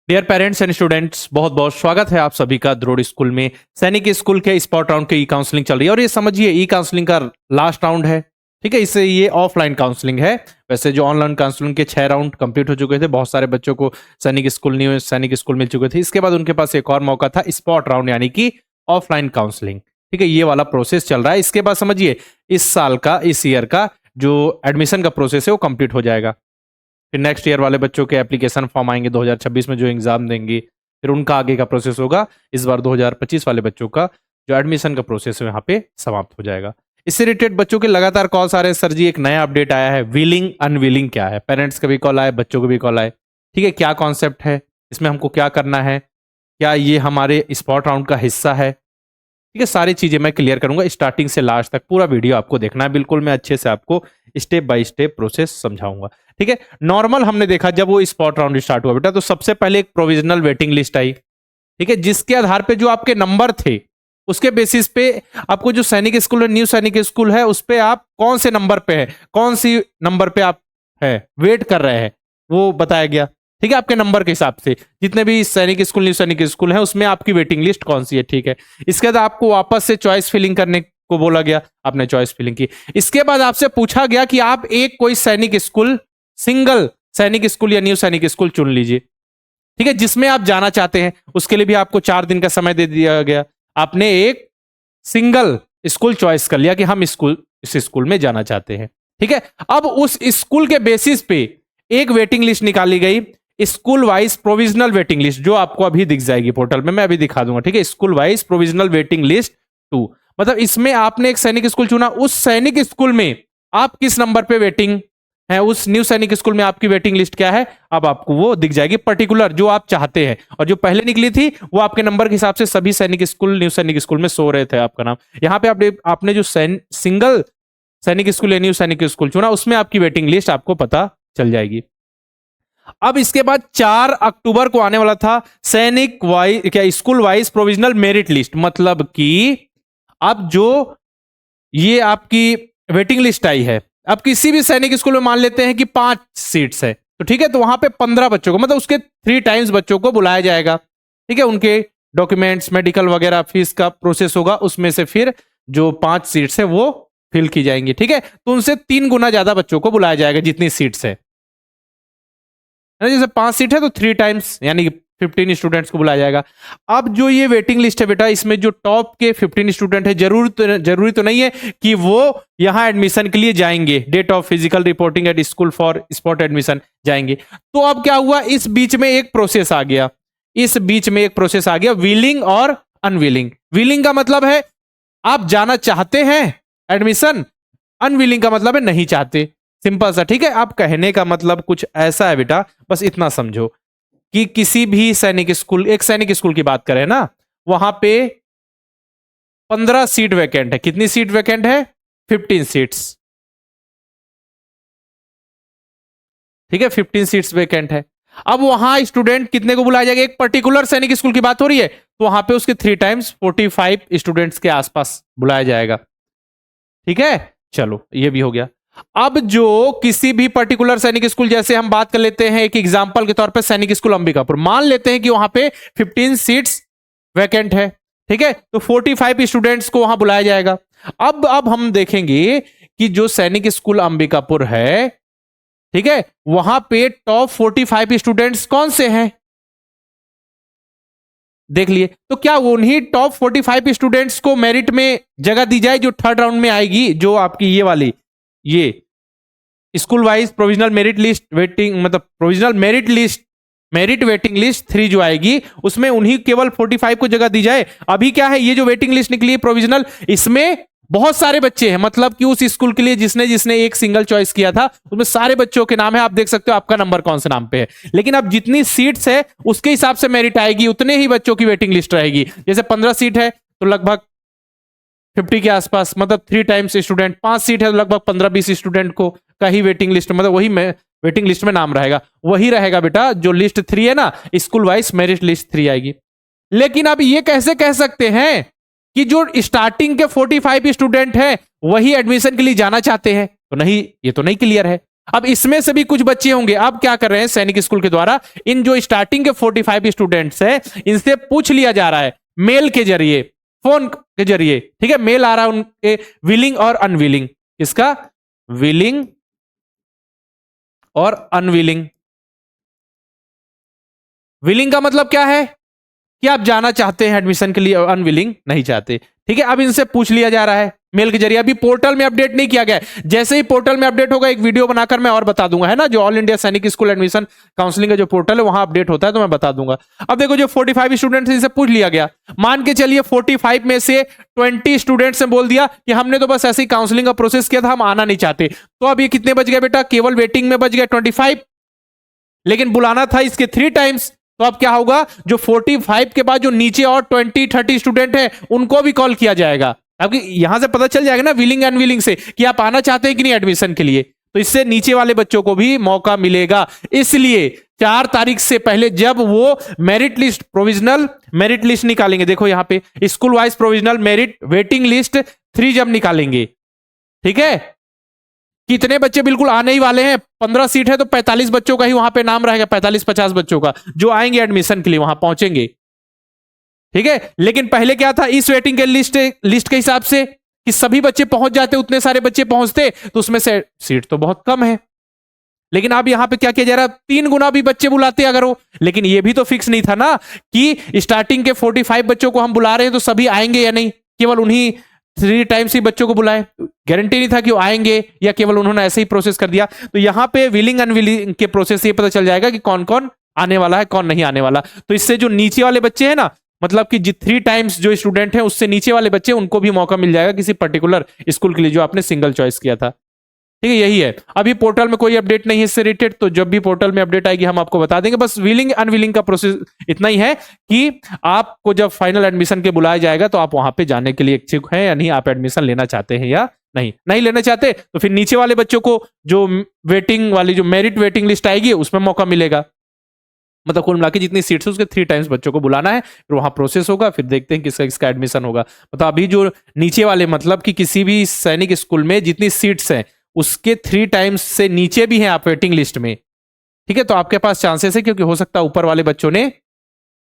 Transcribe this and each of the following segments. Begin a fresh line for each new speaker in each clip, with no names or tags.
Dear parents and students, बहुत बहुत स्वागत है आप सभी का द्रोड़ स्कूल में। सैनिक स्कूल के स्पॉट राउंड के ई काउंसलिंग चल रही है और ये समझिए ई काउंसलिंग का लास्ट राउंड है। ठीक है, इससे ये ऑफलाइन काउंसलिंग है। वैसे जो ऑनलाइन काउंसलिंग के 6 राउंड कंप्लीट हो चुके थे, बहुत सारे बच्चों को सैनिक स्कूल न्यू सैनिक स्कूल मिल चुके थे। इसके बाद उनके पास एक और मौका था, स्पॉट राउंड यानी कि ऑफलाइन काउंसलिंग। ठीक है, ये वाला प्रोसेस चल रहा है। इसके बाद समझिए इस साल का, इस ईयर का जो एडमिशन का प्रोसेस है वो कंप्लीट हो जाएगा। फिर नेक्स्ट ईयर वाले बच्चों के एप्लीकेशन फॉर्म आएंगे 2026 में, जो एग्जाम देंगे, फिर उनका आगे का प्रोसेस होगा। इस बार 2025 वाले बच्चों का जो एडमिशन का प्रोसेस है यहाँ पे समाप्त हो जाएगा। इससे रिलेटेड बच्चों के लगातार कॉल्स आ रहे हैं, सर जी एक नया अपडेट आया है, विलिंग अनविलिंग क्या है। पेरेंट्स का भी कॉल आए, बच्चों को भी कॉल आए। ठीक है, क्या कॉन्सेप्ट है, इसमें हमको क्या करना है, क्या ये हमारे स्पॉट राउंड का हिस्सा है। ठीक है, सारी चीजें मैं क्लियर करूंगा। स्टार्टिंग से लास्ट तक पूरा वीडियो आपको देखना है, बिल्कुल मैं अच्छे से आपको स्टेप बाय स्टेप प्रोसेस समझाऊंगा। ठीक है, नॉर्मल हमने देखा जब वो स्पॉट राउंड स्टार्ट हुआ बेटा, तो सबसे पहले एक प्रोविजनल वेटिंग लिस्ट आई। ठीक है, जिसके आधार पे जो आपके नंबर थे उसके बेसिस पे आपको जो सैनिक स्कूल है, न्यू सैनिक स्कूल है, उस पे आप कौन से नंबर पे है, कौन सी नंबर पे आप है वेट कर रहे हैं, वो बताया गया। ठीक है, आपके नंबर के हिसाब से जितने भी सैनिक स्कूल, न्यू सैनिक स्कूल है, उसमें आपकी वेटिंग लिस्ट कौन सी है। ठीक है, इसके बाद आपको वापस से चॉइस फिलिंग करने को बोला गया, आपने चॉइस फिलिंग की। इसके बाद आपसे पूछा गया कि आप एक कोई सैनिक स्कूल, सिंगल सैनिक स्कूल या न्यू सैनिक स्कूल चुन लीजिए। ठीक है, जिसमें आप जाना चाहते हैं। उसके लिए भी आपको 4 दिन का समय दे दिया गया। आपने एक सिंगल स्कूल चॉइस कर लिया कि हम इस स्कूल में जाना चाहते हैं। ठीक है, अब उस स्कूल के बेसिस पे एक वेटिंग लिस्ट निकाली गई, school wise provisional waiting list, जो आपको अभी दिख जाएगी पोर्टल में, मैं अभी दिखा दूंगा। ठीक है, school wise provisional waiting list 2, मतलब इसमें आपने एक सैनिक स्कूल चुना, उस सैनिक स्कूल में आप किस नंबर पे वेटिंग है, उस न्यू सैनिक स्कूल में आपकी वेटिंग लिस्ट क्या है, अब आपको वो दिख जाएगी पर्टिकुलर जो आप चाहते हैं। और जो पहले निकली थी वो आपके नंबर के हिसाब से सभी सैनिक स्कूल, न्यू सैनिक स्कूल में सो रहे थे आपका नाम। यहाँ पे आपने जो सिंगल सैनिक स्कूल या न्यू सैनिक स्कूल चुना, उसमें आपकी वेटिंग लिस्ट आपको पता चल जाएगी। अब इसके बाद 4 अक्टूबर को आने वाला था सैनिक वाइज, क्या school wise provisional merit list, मतलब कि अब जो ये आपकी वेटिंग लिस्ट आई है, अब किसी भी सैनिक स्कूल में मान लेते हैं कि 5 सीट्स है, तो ठीक है, तो वहां पे 15 बच्चों को, मतलब उसके 3 टाइम्स बच्चों को बुलाया जाएगा। ठीक है, उनके डॉक्यूमेंट्स, मेडिकल वगैरह, फीस का प्रोसेस होगा, उसमें से फिर जो 5 सीट्स है वो फिल की जाएंगी। ठीक है, तो उनसे 3 गुना ज्यादा बच्चों को बुलाया जाएगा जितनी सीट्स है। जैसे 5 सीट है तो 3 टाइम्स यानी कि 15 स्टूडेंट्स को बुलाया जाएगा। अब जो ये वेटिंग लिस्ट है बेटा, इसमें जो टॉप के 15 स्टूडेंट है, जरूरी तो नहीं है कि वो यहां एडमिशन के लिए जाएंगे, date of physical reporting at school for spot admission जाएंगे। तो अब क्या हुआ, इस बीच में एक प्रोसेस आ गया, विलिंग और अनविलिंग। विलिंग का मतलब है आप जाना चाहते हैं एडमिशन, अनविलिंग का मतलब है नहीं चाहते, सिंपल सा। ठीक है, आप कहने का मतलब कुछ ऐसा है बेटा, बस इतना समझो कि किसी भी सैनिक स्कूल, एक सैनिक स्कूल की बात करें ना, वहां पे 15 सीट वैकेंट है। कितनी सीट वैकेंट है? 15 सीट्स। ठीक है, 15 सीट्स वैकेंट है। अब वहां स्टूडेंट कितने को बुलाया जाएगा, एक पर्टिकुलर सैनिक स्कूल की बात हो रही है, तो वहां पे उसके 3 टाइम्स 45 स्टूडेंट्स के आसपास बुलाया जाएगा। ठीक है, चलो ये भी हो गया। अब जो किसी भी पर्टिकुलर सैनिक स्कूल, जैसे हम बात कर लेते हैं एक एग्जांपल के तौर पे सैनिक स्कूल अंबिकापुर, मान लेते हैं कि वहां पे 15 सीट्स वैकेंट है। ठीक है, तो 45 स्टूडेंट्स को वहां बुलाया जाएगा। अब हम देखेंगे कि जो सैनिक स्कूल अंबिकापुर है, ठीक है, वहां पे टॉप 45 स्टूडेंट्स कौन से हैं, देख लिए। तो क्या उन्हीं टॉप 45 स्टूडेंट्स को मेरिट में जगह दी जाए जो 3rd राउंड में आएगी, जो आपकी ये वाली, ये school wise provisional merit list waiting, मतलब provisional merit list, merit waiting list 3 जो आएगी, उसमें उन्हीं केवल 45 को जगह दी जाए। अभी क्या है, ये जो वेटिंग लिस्ट निकली है प्रोविजनल, इसमें बहुत सारे बच्चे हैं, मतलब कि उस स्कूल के लिए जिसने एक सिंगल चॉइस किया था, उसमें सारे बच्चों के नाम है। आप देख सकते हो आपका नंबर कौन से नाम पे है, लेकिन अब जितनी सीट्स है उसके हिसाब से मेरिट आएगी, उतने ही बच्चों की वेटिंग लिस्ट रहेगी। जैसे 15 सीट है तो लगभग 50 के आसपास, मतलब 3 टाइम्स स्टूडेंट। 5 सीट है तो लगभग 15-20 स्टूडेंट को का ही वेटिंग लिस्ट, मतलब वही वेटिंग लिस्ट में नाम रहेगा, वही रहेगा बेटा जो लिस्ट 3 है ना, स्कूल वाइज मेरिट लिस्ट 3 आएगी। लेकिन अब ये कैसे कह सकते हैं कि जो स्टार्टिंग के 45 स्टूडेंट हैं वही एडमिशन के लिए जाना चाहते हैं, तो नहीं, ये तो नहीं क्लियर है। अब इसमें से भी कुछ बच्चे होंगे, अब क्या कर रहे हैं सैनिक स्कूल के द्वारा, इन जो स्टार्टिंग के 45 स्टूडेंट्स हैं इनसे पूछ लिया जा रहा है मेल के जरिए, फोन के जरिए, ठीक है, मेल आ रहा है उनके विलिंग और अनविलिंग, इसका विलिंग और अनविलिंग। विलिंग का मतलब क्या है कि आप जाना चाहते हैं एडमिशन के लिए, और अनविलिंग नहीं चाहते, ठीक है। अब इनसे पूछ लिया जा रहा है मेल के जरिए, अभी पोर्टल में अपडेट नहीं किया गया है, जैसे ही पोर्टल में अपडेट होगा एक वीडियो बनाकर मैं और बता दूंगा, है ना, जो ऑल इंडिया सैनिक स्कूल एडमिशन काउंसलिंग का जो पोर्टल है वहां अपडेट होता है तो मैं बता दूंगा। अब देखो जो 45 स्टूडेंट्स इनसे पूछ लिया गया, मान के चलिए 45 में से 20 स्टूडेंट्स ने बोल दिया कि हमने तो बस ऐसे ही काउंसलिंग का प्रोसेस किया था, हम आना नहीं चाहते, तो अब ये कितने बच गए बेटा, केवल वेटिंग में बच गए 25, लेकिन बुलाना था इसके 3 टाइम्स, तो अब क्या होगा, जो 45 के बाद जो नीचे और 20-30 स्टूडेंट हैं उनको भी कॉल किया जाएगा। आपकी यहां से पता चल जाएगा ना विलिंग अनविलिंग से कि आप आना चाहते हैं कि नहीं एडमिशन के लिए, तो इससे नीचे वाले बच्चों को भी मौका मिलेगा। इसलिए 4 तारीख से पहले जब वो merit list, provisional merit list निकालेंगे, देखो यहां पे school wise provisional merit waiting list 3 जब निकालेंगे, ठीक है, कितने बच्चे बिल्कुल आने ही वाले हैं, 15 सीट है तो 45 बच्चों का ही वहां पे नाम रहेगा, 45-50 बच्चों का जो आएंगे एडमिशन के लिए, वहां पहुंचेंगे, ठीक है। लेकिन पहले क्या था, इस वेटिंग के लिस्ट के हिसाब से कि सभी बच्चे पहुंच जाते, उतने सारे बच्चे पहुंचते तो उसमें से सीट तो बहुत कम है, लेकिन अब यहां पे क्या किया जा रहा है, 3 गुना भी बच्चे बुलाते अगर हो, लेकिन ये भी तो फिक्स नहीं था ना कि स्टार्टिंग के 45 बच्चों को हम बुला रहे हैं तो सभी आएंगे या नहीं, केवल उन्हीं 3 टाइम्स ही बच्चों को बुलाए, गारंटी नहीं था कि वो आएंगे, या केवल उन्होंने ऐसे ही प्रोसेस कर दिया। तो यहां पे विलिंग अनविलिंग के प्रोसेस ये पता चल जाएगा कि कौन कौन आने वाला है कौन नहीं आने वाला। तो इससे जो नीचे वाले बच्चे हैं ना, मतलब कि 3 टाइम्स जो स्टूडेंट हैं उससे नीचे वाले बच्चे, उनको भी मौका मिल जाएगा किसी पर्टिकुलर स्कूल के लिए जो आपने सिंगल चॉइस किया था, ठीक है। यही है, अभी पोर्टल में कोई अपडेट नहीं है इससे रिलेटेड, तो जब भी पोर्टल में अपडेट आएगी हम आपको बता देंगे। बस विलिंग अनविलिंग का प्रोसेस इतना ही है कि आपको जब फाइनल एडमिशन के बुलाया जाएगा तो आप वहां पे जाने के लिए इच्छुक हैं या नहीं, आप एडमिशन लेना चाहते हैं या नहीं, नहीं लेना चाहते तो फिर नीचे वाले बच्चों को जो वेटिंग वाली जो मेरिट वेटिंग लिस्ट आएगी उसमें मौका मिलेगा, मतलब कुल मिला के जितनी सीट्स है उसके 3 टाइम्स बच्चों को बुलाना है, फिर वहां प्रोसेस होगा, फिर देखते हैं किसका किसका एडमिशन होगा। मतलब अभी जो नीचे वाले, मतलब कि किसी भी सैनिक स्कूल में जितनी सीट्स हैं उसके 3 टाइम्स से नीचे भी हैं आप वेटिंग लिस्ट में, ठीक है, तो आपके पास चांसेस है, क्योंकि हो सकता है ऊपर वाले बच्चों ने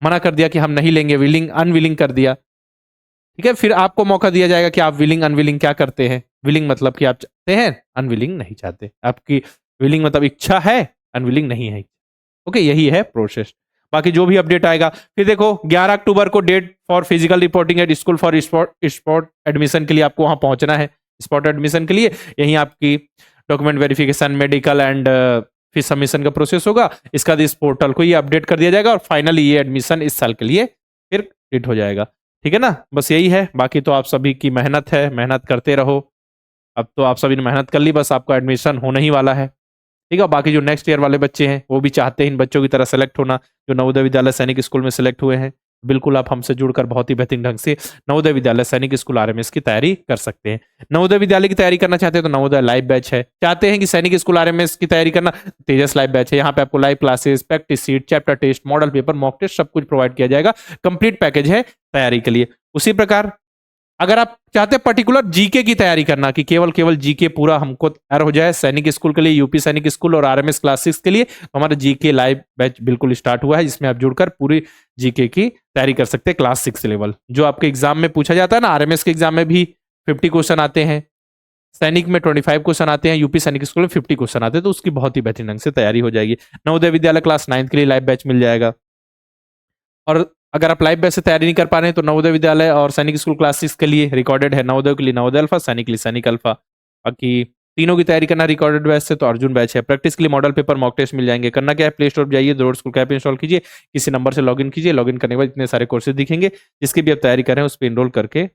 मना कर दिया कि हम नहीं लेंगे, विलिंग अनविलिंग कर दिया, ठीक है। फिर आपको मौका दिया जाएगा कि आप विलिंग अनविलिंग क्या करते हैं। विलिंग मतलब कि आप चाहते हैं, अनविलिंग नहीं चाहते, आपकी विलिंग मतलब इच्छा है, अनविलिंग नहीं है, ओके, यही है प्रोसेस। बाकी जो भी अपडेट आएगा, फिर देखो 11 अक्टूबर को date for physical reporting at school for spot admission के लिए आपको वहां पहुंचना है, स्पॉट एडमिशन के लिए। यहीं आपकी document verification, medical and fees submission का प्रोसेस होगा। इसका इस पोर्टल को ये अपडेट कर दिया जाएगा और फाइनली ये एडमिशन इस साल के लिए फिर कंप्लीट हो जाएगा, ठीक है ना। बस यही है, बाकी तो आप सभी की मेहनत है, मेहनत करते रहो। अब तो आप सभी ने मेहनत कर ली, बस आपका एडमिशन होने ही वाला है, ठीक है। बाकी जो नेक्स्ट ईयर वाले बच्चे हैं वो भी चाहते हैं इन बच्चों की तरह सेलेक्ट होना, जो नवोदय विद्यालय सैनिक स्कूल में सेलेक्ट हुए हैं। बिल्कुल आप हमसे जुड़कर बहुत ही बेहतरीन ढंग से नवोदय विद्यालय सैनिक स्कूल आरएमएस की तैयारी कर सकते हैं। नवोदय विद्यालय की तैयारी करना चाहते हैं तो नवोदय लाइव बैच है, चाहते हैं कि सैनिक स्कूल आरएमएस की तैयारी करना, तेजस लाइव बैच है। यहाँ पे आपको live classes, practice sheet, chapter test, model paper, mock test सब कुछ प्रोवाइड किया जाएगा। कंप्लीट पैकेज है तैयारी के लिए। उसी प्रकार अगर आप चाहते हैं पर्टिकुलर जीके की तैयारी करना कि केवल जीके पूरा हमको तैयार हो जाए सैनिक स्कूल के लिए, यूपी सैनिक स्कूल और आरएमएस क्लास 6 के लिए, तो हमारा जीके लाइव बैच बिल्कुल स्टार्ट हुआ है, जिसमें आप जुड़कर पूरी जीके की तैयारी कर सकते हैं क्लास 6 लेवल। जो आपके एग्जाम में पूछा जाता है ना, आरएमएस के एग्जाम में भी 50 क्वेश्चन आते हैं, सैनिक में 25 क्वेश्चन आते हैं, यूपी सैनिक स्कूल में 50 क्वेश्चन आते हैं, तो उसकी बहुत ही बेहतरीन ढंग से तैयारी हो जाएगी। नवोदय विद्यालय क्लास 9 के लिए लाइव बैच मिल जाएगा। और अगर आप लाइव बैच से तैयारी नहीं कर पा रहे हैं तो नवोदय विद्यालय और सैनिक स्कूल क्लास 6 के लिए रिकॉर्डेड है, नवोदय के लिए नवोदय अल्फा, सैनिक के लिए सैनिक अल्फा। बाकी तीनों की तैयारी करना रिकॉर्डेड बैच से तो अर्जुन बैच है। प्रैक्टिस के लिए मॉडल पेपर, मॉक टेस्ट मिल जाएंगे। करना क्या है, प्ले स्टोर पर जाइए, द्रोड़ स्कूल का ऐप इंस्टॉल कीजिए, किसी नंबर से लॉगिन कीजिए, लॉगिन करने के बाद इतने सारे कोर्सेज दिखेंगे, जिसकी भी आप तैयारी कर रहे हैं उस पर इनरोल करके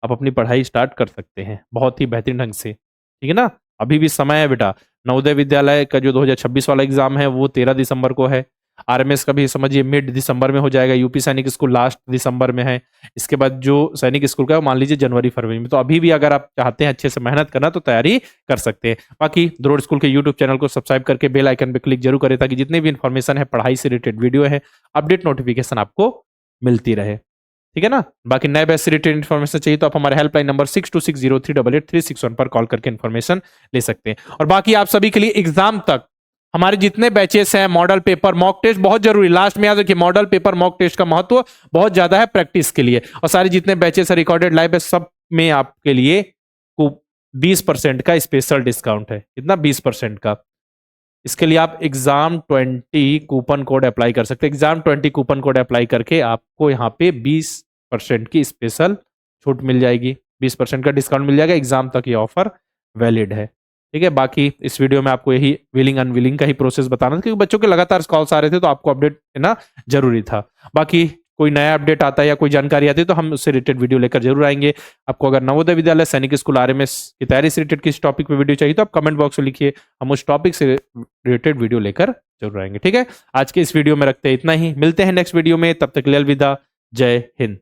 आप अपनी पढ़ाई स्टार्ट कर सकते हैं बहुत ही बेहतरीन ढंग से, ठीक है ना। अभी भी समय है बेटा। नवोदय विद्यालय का जो 2026 वाला एग्जाम है वो 13 दिसंबर को है। आरएमएस का भी समझिए मिड दिसंबर में हो जाएगा। यूपी सैनिक स्कूल लास्ट दिसंबर में है। इसके बाद जो सैनिक स्कूल का मान लीजिए जनवरी फरवरी में। तो अभी भी अगर आप चाहते हैं अच्छे से मेहनत करना तो तैयारी कर सकते हैं। बाकी द्रोड़ स्कूल के यूट्यूब चैनल को सब्सक्राइब करके बेल आइकन पे क्लिक जरूर करें, ताकि जितने भी इंफॉर्मेशन है पढ़ाई से रिलेटेड वीडियो है, अपडेट नोटिफिकेशन आपको मिलती रहे। ठीक है ना। बाकी नए बैच से रिलेटेड इन्फॉर्मेशन चाहिए तो आप हमारे हेल्पलाइन नंबर 6260388361 पर कॉल करके इन्फॉर्मेशन ले सकते हैं। और बाकी आप सभी के लिए एग्जाम तक हमारे जितने बैचेस हैं, मॉडल पेपर, मॉक टेस्ट बहुत जरूरी, लास्ट में याद रखिए मॉडल पेपर मॉक टेस्ट का महत्व बहुत ज्यादा है प्रैक्टिस के लिए। और सारे जितने बैचेस है रिकॉर्डेड लाइव है, सब में आपके लिए 20% का स्पेशल डिस्काउंट है। कितना? 20% का। इसके लिए आप एग्जाम 20 कूपन कोड अप्लाई कर सकते हैं। एग्जाम 20 कूपन कोड अप्लाई करके आपको यहाँ पे 20% की स्पेशल छूट मिल जाएगी, 20% का डिस्काउंट मिल जाएगा। एग्जाम तक ये ऑफर वैलिड है। ठीक है। बाकी इस वीडियो में आपको यही विलिंग अनविलिंग का ही प्रोसेस बताना था, क्योंकि बच्चों के लगातार कॉल्स आ रहे थे तो आपको अपडेट देना जरूरी था। बाकी कोई नया अपडेट आता है या कोई जानकारी आती है तो हम उससे रिलेटेड वीडियो लेकर जरूर आएंगे। आपको अगर नवोदय विद्यालय सैनिक स्कूल आरएमएस की तैयारी से रिलेटेड किस टॉपिक पे वीडियो चाहिए तो आप कमेंट बॉक्स में लिखिए, हम उस टॉपिक से रिलेटेड वीडियो लेकर जरूर आएंगे। ठीक है। आज के इस वीडियो में रखते हैं इतना ही, मिलते हैं नेक्स्ट वीडियो में, तब तक के लिए अलविदा। जय हिंद।